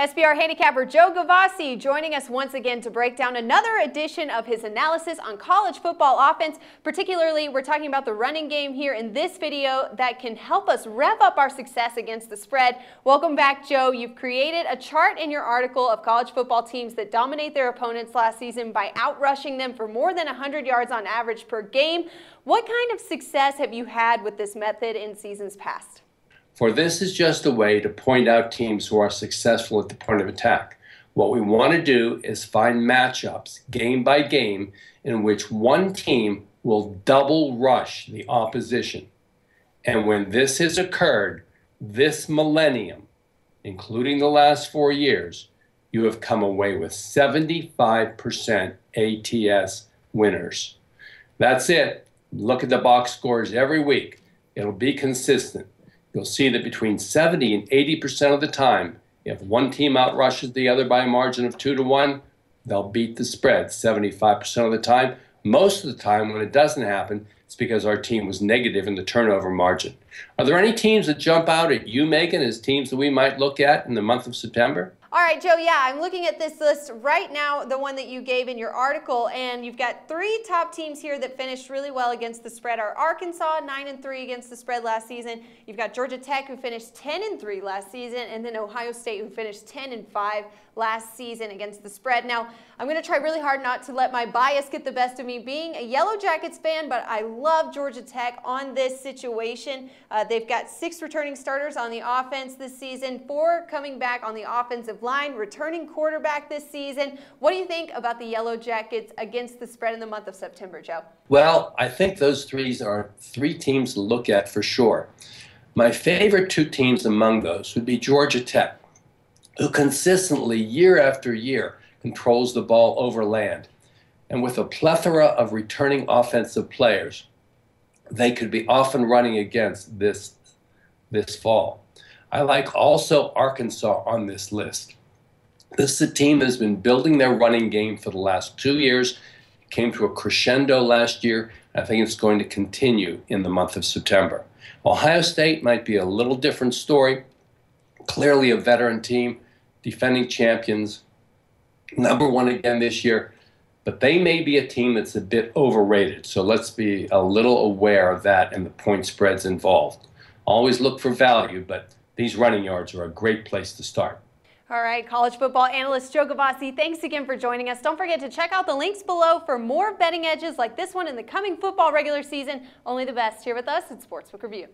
SBR handicapper Joe Gavazzi joining us once again to break down another edition of his analysis on college football offense. Particularly, we're talking about the running game here in this video that can help us rev up our success against the spread. Welcome back, Joe. You've created a chart in your article of college football teams that dominate their opponents last season by outrushing them for more than 100 yards on average per game. What kind of success have you had with this method in seasons past? For this is just a way to point out teams who are successful at the point of attack. What we want to do is find matchups, game by game, in which one team will double rush the opposition. And when this has occurred, this millennium, including the last 4 years, you have come away with 75% ATS winners. That's it. Look at the box scores every week. It'll be consistent. You'll see that between 70 and 80% of the time, if one team outrushes the other by a margin of 2 to 1, they'll beat the spread 75% of the time. Most of the time, when it doesn't happen, it's because our team was negative in the turnover margin. Are there any teams that jump out at you, Megan, as teams that we might look at in the month of September? All right, Joe, yeah, I'm looking at this list right now, the one that you gave in your article, and you've got 3 top teams here that finished really well against the spread. Are Arkansas, 9-3 against the spread last season. You've got Georgia Tech, who finished 10-3 last season, and then Ohio State, who finished 10-5 last season against the spread. Now, I'm going to try really hard not to let my bias get the best of me being a Yellow Jackets fan, but I love Georgia Tech on this situation. They've got 6 returning starters on the offense this season, 4 coming back on the offensive line, returning quarterback this season. What do you think about the Yellow Jackets against the spread in the month of September, Joe? Well, I think those 3 are 3 teams to look at for sure. My favorite 2 teams among those would be Georgia Tech, who consistently, year after year, controls the ball over land. And with a plethora of returning offensive players, they could be often running against this fall. I like also Arkansas on this list. This is a team that has been building their running game for the last 2 years. It came to a crescendo last year. I think it's going to continue in the month of September. Ohio State might be a little different story. Clearly a veteran team, defending champions, #1 again this year. But they may be a team that's a bit overrated. So let's be a little aware of that and the point spreads involved. Always look for value, but these running yards are a great place to start. All right, college football analyst Joe Gavazzi, thanks again for joining us. Don't forget to check out the links below for more betting edges like this one in the coming football regular season. Only the best here with us at Sportsbook Review.